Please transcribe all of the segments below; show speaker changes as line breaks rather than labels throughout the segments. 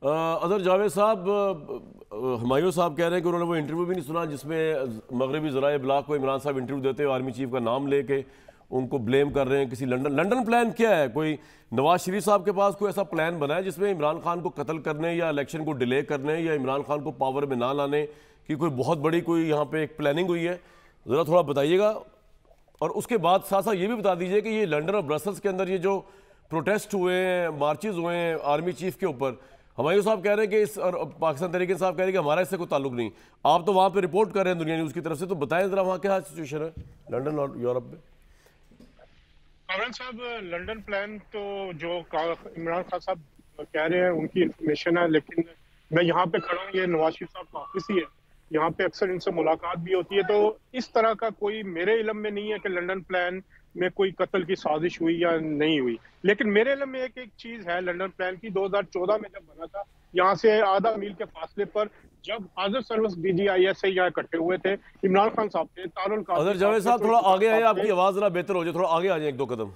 Other Javed साहब, हुमायूं साहब कह रहे हैं कि उन्होंने वो इंटरव्यू भी नहीं सुना जिसमें मगरबी ज़राए ब्लाक को इमरान साहब इंटरव्यू देते हुए आर्मी चीफ का नाम लेके उनको ब्लेम कर रहे हैं किसी लंदन प्लान क्या है? कोई नवाज शरीफ साहब के पास कोई ऐसा प्लान बना है जिसमें इमरान खान को कत्ल करने या इलेक्शन को डिले करने या इमरान खान को पावर में ना लाने की कोई बहुत बड़ी कोई यहाँ पे एक प्लानिंग हुई है? ज़रा थोड़ा बताइएगा। और उसके बाद साथ साथ ये भी बता दीजिए कि ये लंदन और ब्रसल्स के अंदर ये जो प्रोटेस्ट हुए हैं, मार्चेज हुए हैं आर्मी चीफ के ऊपर, हुमायूं साहब कह रहे हैं कि इस, और पाकिस्तान तहरीक साहब कह रहे हैं कि हमारा इससे कोई ताल्लुक नहीं। आप तो वहाँ पे रिपोर्ट कर रहे हैं दुनिया न्यूज़ की तरफ से, तो बताएं ज़रा वहाँ क्या सिचुएशन है लंदन और यूरोप में।
कामरान साहब, लंदन प्लान तो जो इमरान खान साहब कह रहे हैं उनकी इंफॉर्मेशन है, लेकिन मैं यहाँ पे खड़ा हूँ, ये नवाज शरीफ साहब का ऑफिस ही है, यहाँ पे अक्सर इनसे मुलाकात भी होती है। तो इस तरह का कोई मेरे इल्म में नहीं है कि लंदन प्लान में कोई कत्ल की साजिश हुई या नहीं हुई। लेकिन मेरे इल्म में एक चीज है लंदन प्लान की, 2014 में जब बना था, यहाँ से आधा मील के फासले पर जब हाजिर सर्विस DGIS यहाँ इकट्ठे हुए थे, इमरान खान साहब थे,
अदर जावेद साहब थोड़ा आगे आए, आपकी आवाज जरा बेहतर हो जाए, थोड़ा आगे आ जाए एक दो कदम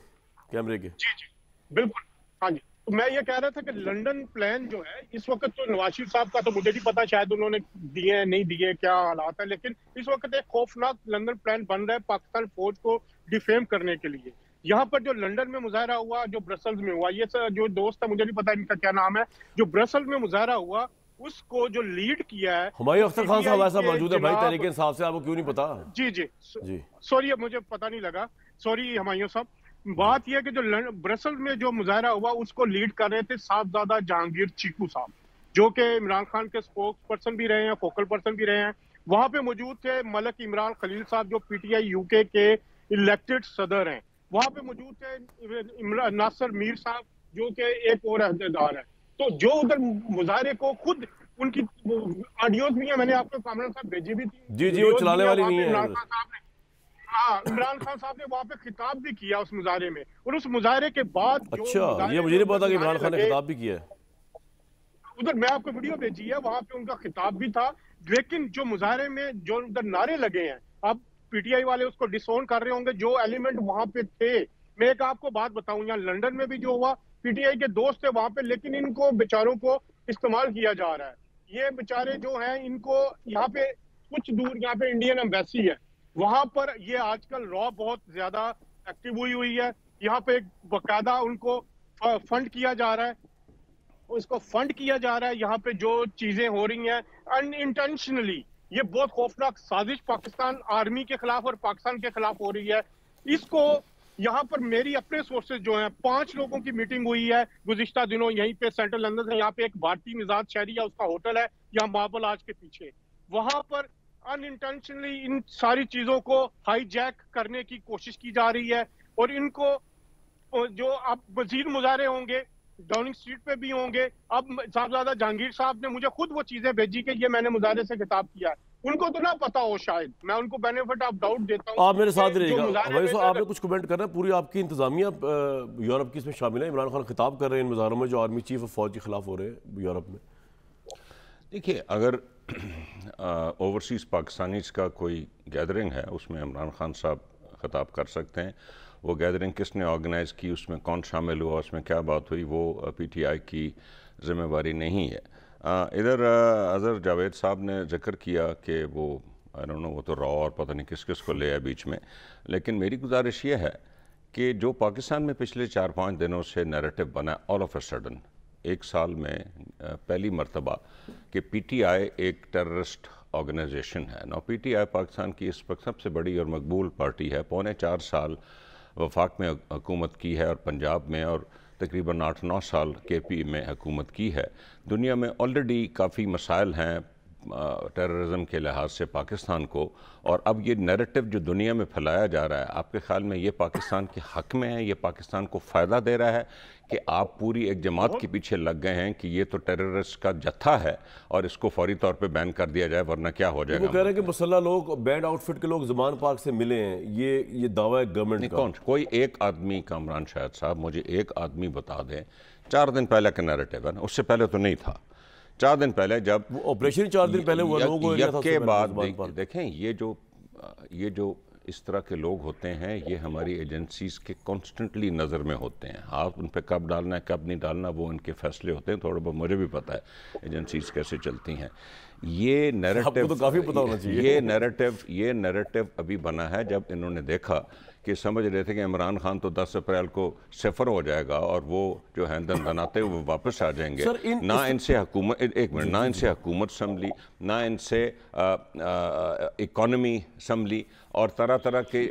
कैमरे के।
जी जी बिल्कुल, हाँ जी। तो मैं ये कह रहा था कि लंदन प्लान जो है इस वक्त, तो नवाज शरीफ साहब का तो मुझे नहीं पता, शायद उन्होंने दिए नहीं दिए, क्या हालात है, लेकिन इस वक्त एक खौफनाक लंदन प्लान बन रहा है पाकिस्तान फौज को डिफेम करने के लिए। यहाँ पर जो लंदन में मुजाहरा हुआ, जो ब्रसल्स में हुआ, ये जो दोस्त है मुझे नहीं पता इनका क्या नाम है, जो ब्रसल्स में मुजाहरा हुआ उसको जो लीड किया है
हुमायूं अख्तर खान साहब ऐसा मौजूद है भाई तहरीक इंसाफ से, आपको क्यों नहीं पता?
जी जी सॉरी, मुझे पता नहीं लगा, सॉरी हुमायूं साहब। बात यह कि जो ब्रसल्स में जो मुजाहरा हुआ उसको लीड कर रहे थे साहबजादा जहांगीर चीकू साहब, जो कि इमरान खान के स्पोक्स पर्सन भी रहे हैं, फोकल पर्सन भी रहे हैं। वहां पे मौजूद थे मलक इमरान खलील साहब, जो PTI UK के इलेक्टेड सदर हैं। वहां पे मौजूद थे नासिर मीर साहब, जो कि एक और अहदेदार है। तो जो उधर मुजाहरे को खुद उनकी ऑडियोज भी है, मैंने आपको कामरान साहब भेजी भी थी।
जी जी, वो चलाने वाली नहीं है।
इमरान खान साहब ने वहां पे खिताब भी किया उस मुजाहरे में, और उस मुजाहरे के बाद
अच्छा, ये मुझे नहीं पता कि इमरान खान ने खिताब भी किया है।
उधर मैं आपको वीडियो भेजी है, वहां पे उनका खिताब भी था। लेकिन जो मुजाहरे में जो उधर नारे लगे हैं, अब PTI वाले उसको डिसोन कर रहे होंगे, जो एलिमेंट वहां पे थे। मैं एक आपको बात बताऊं, यहाँ लंदन में भी जो हुआ, PTI के दोस्त थे वहां पे, लेकिन इनको बेचारों को इस्तेमाल किया जा रहा है। ये बेचारे जो हैं, इनको यहाँ पे कुछ दूर यहाँ पे इंडियन एम्बेसी है, वहां पर ये आजकल रॉ बहुत ज्यादा एक्टिव हुई है। यहाँ पे एक बाकायदा उनको फंड किया जा रहा है, उसको फंड किया जा रहा है। यहाँ पे जो चीजें हो रही हैं अनइंटेंशनली, ये बहुत खौफनाक साजिश पाकिस्तान आर्मी के खिलाफ और पाकिस्तान के खिलाफ हो रही है। इसको यहाँ पर मेरी अपने सोर्सेज जो हैं, 5 लोगों की मीटिंग हुई है गुज़िश्ता दिनों यहीं पे सेंट्रल लंदन से। यहाँ पे एक भारतीय मिजाज शहरी है, उसका होटल है यहाँ मार्बल आर्च के पीछे। वहां पर अनइंटेंशनली इन सारी चीजों को हाईजैक करने की कोशिश की जा रही है। और इनको जो अब मजीद मुजाहरे होंगे, डाउनिंग स्ट्रीट पे भी होंगे। अब साहबजादा जहांगीर साहब ने मुझे खुद वो चीजें भेजी कि ये मैंने मुजाहरे से खिताब किया है, उनको तो ना पता हो, शायद मैं उनको बेनिफिट ऑफ डाउट देता हूं।
आप मेरे साथ रहिएगा भाई साहब, आपने कुछ कमेंट करना है, पूरी आपकी इंतजामिया यूरोप की इसमें शामिल है। इमरान खान खिताब कर रहे हैं इन मुजाहरों में जो आर्मी चीफ ऑफ फौज के खिलाफ हो रहे हैं यूरोप में।
देखिए, अगर ओवरसीज़ पाकिस्तानीज़ का कोई गैदरिंग है, उसमें इमरान खान साहब खिताब कर सकते हैं। वो गैदरिंग किसने ऑर्गेनाइज़ की, उसमें कौन शामिल हुआ, उसमें क्या बात हुई, वो PTI की ज़िम्मेवारी नहीं है। इधर अज़र जावेद साहब ने जिक्र किया कि वो आई डोंट नो, वो तो रॉ और पता नहीं किस किस को ले आया बीच में। लेकिन मेरी गुजारिश ये है कि जो पाकिस्तान में पिछले 4-5 दिनों से नैरेटिव बना, ऑल ऑफ अ सडन एक साल में पहली मरतबा कि PTI एक टेररिस्ट ऑर्गेनाइजेशन है। ना, PTI पाकिस्तान की इस वक्त सबसे बड़ी और मकबूल पार्टी है। 4.25 साल वफाक में हुकूमत की है और पंजाब में, और तकरीबन 8-9 साल KP में हुकूमत की है। दुनिया में ऑलरेडी काफ़ी मसाइल हैं टेररिज्म के लिहाज से पाकिस्तान को, और अब ये नैरेटिव जो दुनिया में फैलाया जा रहा है, आपके ख्याल में ये पाकिस्तान के हक़ में है, ये पाकिस्तान को फ़ायदा दे रहा है कि आप पूरी एक जमात के पीछे लग गए हैं कि ये तो टेररिस्ट का जत्था है और इसको फौरी तौर पे बैन कर दिया जाए वरना क्या हो जाएगा?
वो कह रहे हैं कि मुसल्लह लोग, बैंड आउटफिट के लोग ज़मान पार्क से मिले हैं, ये दावा है गवर्नमेंट का।
कौन? कोई एक आदमी, कामरान शाहिद साहब, मुझे एक आदमी बता दें, 4 दिन पहले का नैरेटिव है ना, उससे पहले तो नहीं था। 4 दिन पहले जब
ऑपरेशन 4 दिन पहले हुआ, लोगों
के बाद देखें, ये जो इस तरह के लोग होते हैं, ये हमारी एजेंसीज़ के कॉन्स्टेंटली नज़र में होते हैं। आप उन पर कब डालना है कब नहीं डालना वो उनके फैसले होते हैं। थोड़ा बहुत मुझे भी पता है एजेंसीज़ कैसे चलती हैं। ये नैरेटिव
तो काफ़ी पता होना चाहिए।
ये नैरेटिव अभी बना है जब इन्होंने देखा कि समझ रहे थे कि इमरान खान तो 10 अप्रैल को सिफर हो जाएगा और वो जो है दनाते वो वापस आ जाएंगे। ना इनसे हुकूमत, एक मिनट, ना इनसे हुकूमत संभली, ना इनसे इकॉनमी संभली, और तरह तरह के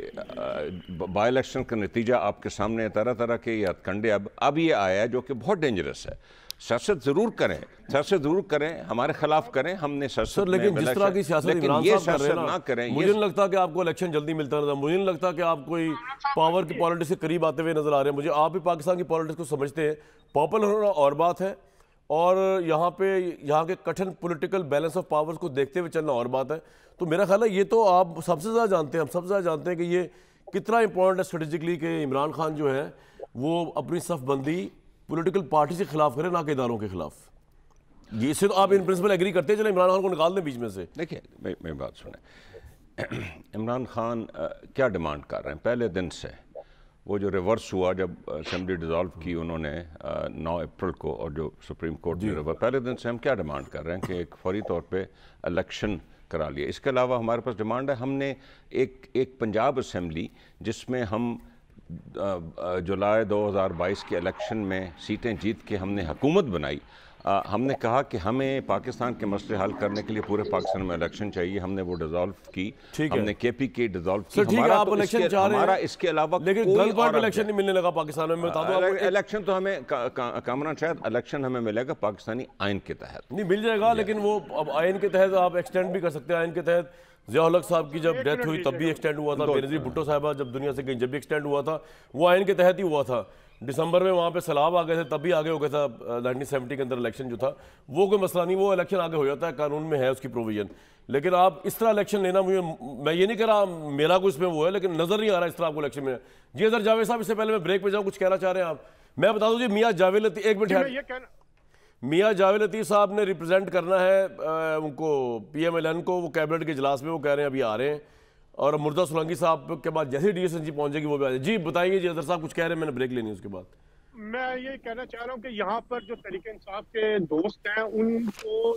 बाई इलेक्शन का नतीजा आपके सामने, तरह तरह के ये हथकंडे अब ये आया है जो कि बहुत डेंजरस है। सियासत जरूर करें, सियासत जरूर करें, हमारे खिलाफ करें, हमने सियासत,
लेकिन जिस तरह की सियासत इमरान साहब कर रहे हैं ना
करें।
मुझे नहीं लगता कि आपको इलेक्शन जल्दी मिलता नजर, मुझे नहीं लगता कि आप कोई पावर की पॉलिटिक्स के करीब आते हुए नजर आ रहे हैं। मुझे आप भी पाकिस्तान की पॉलिटिक्स को समझते हैं, पॉपुलर होना और बात है, और यहाँ के कठिन पॉलिटिकल बैलेंस ऑफ पावर्स को देखते हुए चलना और बात है। तो मेरा ख्याल है ये तो आप सबसे ज़्यादा जानते हैं, हम सबसे ज़्यादा जानते हैं कि ये कितना इंपॉर्टेंट है स्ट्रेटेजिकली कि इमरान खान जो है वो अपनी सफबंदी पॉलिटिकल पार्टी के खिलाफ करें, ना कि इदारों के खिलाफ। ये इससे तो आप इन प्रिंसिपल एग्री करते हैं, चलो इमरान खान को निकाल दें बीच में से।
देखिए मेरी बात सुने, इमरान खान क्या डिमांड कर रहे हैं पहले दिन से। वो जो रिवर्स हुआ जब असेंबली डिज़ोल्व की उन्होंने 9 अप्रैल को, और जो सुप्रीम कोर्ट ने रिवर्स, पहले दिन से हम क्या डिमांड कर रहे हैं कि एक फौरी तौर पे इलेक्शन करा लिया। इसके अलावा हमारे पास डिमांड है, हमने एक पंजाब असेंबली जिसमें हम जुलाई 2022 के इलेक्शन में सीटें जीत के हमने हुकूमत बनाई। हमने कहा कि हमें पाकिस्तान के मसले हल करने के लिए पूरे पाकिस्तान में इलेक्शन चाहिए, हमने वो डिज़ोल्व की, हमने KPK डिज़ोल्व की। हमारा इसके अलावा
लेकिन गर्ल पार्टी इलेक्शन नहीं मिलने लगा पाकिस्तान में। बता दो
इलेक्शन तो हमें कामरान शायद इलेक्शन हमें मिलेगा पाकिस्तानी आइन के तहत,
नहीं मिल जाएगा, लेकिन वो अब आइन के तहत आप एक्सटेंड भी कर सकते हैं। आइन के तहत ज़िया हक साहब की जब डेथ हुई तब भी एक्सटेंड हुआ था, बेनज़ीर भुट्टो साहबा जब दुनिया से गई जब भी एक्सटेंड हुआ था, वो आइन के तहत ही हुआ था। दिसंबर में वहाँ पे सैलाब आ गए थे, तब भी आगे हो गया था 1970 के अंदर इलेक्शन जो था, वो कोई मसला नहीं, वो इलेक्शन आगे हो जाता है, कानून में है उसकी प्रोविजन। लेकिन आप इस तरह इलेक्शन लेना, मैं ये नहीं कह रहा मेरा कुछ इसमें वो है, लेकिन नज़र नहीं आ रहा इस तरह आपको इलेक्शन में। जी अजहर जावेद साहब, इससे पहले मैं ब्रेक पे जाऊँ, कुछ कहना चाह रहे हैं आप? मैं बता दूँ जी, मियाँ जावेद लतीफ़, एक मिनट, मियाँ जावेद लतीफ़ साहब ने रिप्रेजेंट करना है उनको PMLN को, वो कैबिनेट के इजलास में वो कह रहे हैं अभी आ रहे हैं, और मुर्तज़ा सोलंकी साहब के बाद जैसे DSNG पहुंचेगी वो भी आ जाए। जी बताइए जी अजहर साहब, कुछ कह रहे हैं, मैंने ब्रेक लेनी है उसके बाद।
मैं ये कहना चाह रहा हूँ कि यहाँ पर जो तरीके इंसाफ के दोस्त हैं उनको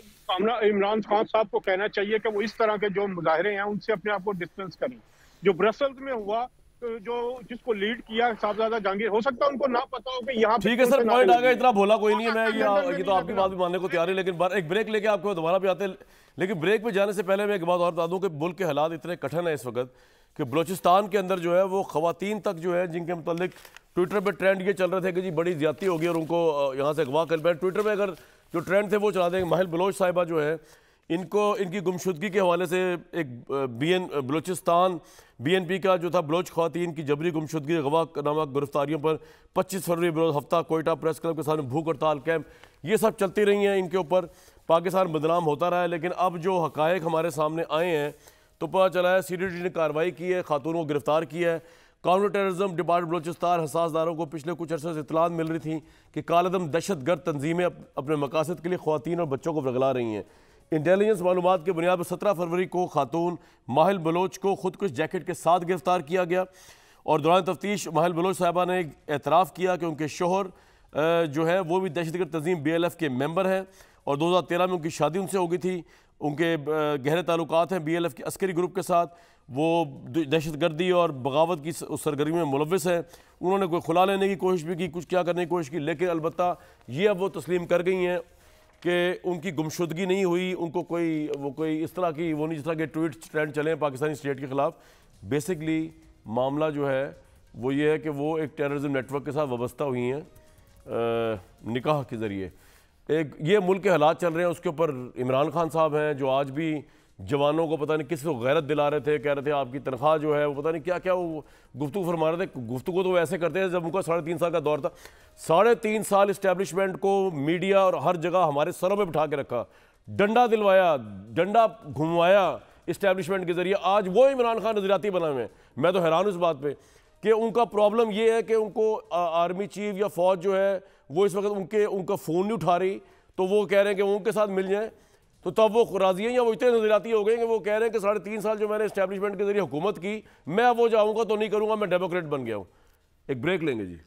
इमरान खान साहब को कहना चाहिए कि वो इस तरह के जो मुजाहरे हैं उनसे अपने आप को डिस्टेंस करें। जो ब्रसल्स में हुआ, जो जिसको लीड किया साहबजादा जहांगीर, हो सकता है उनको ना पता हो कि यहाँ
ठीक है सर, पॉइंट आ गया, इतना बोला कोई नहीं है, मैं ये तो आपकी बात भी मानने को तैयार है, लेकिन एक ब्रेक लेके आपको दोबारा भी आते हैं। लेकिन ब्रेक पे जाने से पहले मैं एक बात और बता दूं कि मुल्क के हालात इतने कठिन है इस वक्त कि बलोचिस्तान के अंदर जो है वो खवातीन तक जो है जिनके मुतालिक ट्विटर पर ट्रेंड ये चल रहे थे कि जी बड़ी ज्यादती होगी और उनको यहाँ से अगवा कर, ट्विटर पर अगर जो ट्रेंड थे वो चला देंगे। माहिल बलोच साहिबा जो है इनकी गुमशुदगी के हवाले से एक बलोचिस्तान BNP का जो था बलोच ख़वातीन की जबरी गुमशुदगी अगवा नामक गिरफ्तारियों पर 25 फरवरी बरोज़ हफ्ता कोयटा प्रेस क्लब के सामने भूख हड़ताल कैंप ये सब चलती रही हैं। इनके ऊपर पाकिस्तान बदनाम होता रहा है, लेकिन अब जो हक़ाइक़ हमारे सामने आए हैं तो पता चला है CDT ने कार्रवाई की है, खातून को गिरफ्तार किया है। काउंटर टेररिज्म डिपार्टमेंट बलोचिस्तान हसासदारों को पिछले कुछ अर्से से इत्तलात मिल रही थी कि कालदम दहशतगर्द तंजीमें अपने मकासद के लिए ख़वातीन और बच्चों को वरगला रही हैं। इंटेलिजेंस मालूमात के बुनियाद पर 17 फरवरी को खातून माहिल बलोच को खुदकुश जैकेट के साथ गिरफ्तार किया गया और दौरान तफ्तीश माहिल बलोच साहिबा ने एतराफ़ किया कि उनके शोहर जो है वो भी दहशतगर्द तंजीम BLF के मेंबर हैं और 2013 में उनकी शादी उनसे हो गई थी। उनके गहरे ताल्लुकात हैं BLF के अस्करी ग्रुप के साथ, वो दहशतगर्दी और बगावत की उस सरगर्मी में मुलव्विस है। उन्होंने कोई खुला लेने की कोशिश भी की, कुछ क्या करने की कोशिश की, लेकिन अलबत्ता ये अब वो तस्लीम कर गई हैं कि उनकी गुमशुदगी नहीं हुई, उनको कोई इस तरह की वो नहीं जिस तरह के ट्वीट ट्रेंड चले हैं पाकिस्तानी स्टेट के ख़िलाफ़। बेसिकली मामला जो है वो ये है कि वो एक टेररिज्म नेटवर्क के साथ वाबस्ता हुई हैं निकाह के ज़रिए। एक ये मुल्क के हालात चल रहे हैं, उसके ऊपर इमरान खान साहब हैं जो आज भी जवानों को पता नहीं किस को गैरत दिला रहे थे, कह रहे थे आपकी तनख्वाह जो है वो पता नहीं क्या क्या वो गुफ्तगू फरमा रहे थे। गुफ्तगू तो वो ऐसे करते हैं जब उनका 3.5 साल का दौर था। 3.5 साल इस्टेब्लिशमेंट को मीडिया और हर जगह हमारे सरों में बिठा के रखा, डंडा दिलवाया, डंडा घुमवाया इस्टेब्लिशमेंट के ज़रिए। आज वो इमरान खान नजरियाती बना हुए हैं। मैं तो हैरान हूँ इस बात पर कि उनका प्रॉब्लम ये है कि उनको आर्मी चीफ या फ़ौज जो है वो इस वक्त उनका फ़ोन नहीं उठा रही, तो वो कह रहे हैं कि उनके साथ मिल जाएँ। तो तब वो राजी हैं या वो इतने नजरियाती हो गए कि वो कह रहे हैं कि 3.5 साल जो मैंने एस्टैब्लिशमेंट के जरिए हुकूमत की, मैं वो जाऊंगा तो नहीं करूंगा, मैं डेमोक्रेट बन गया हूं। एक ब्रेक लेंगे जी।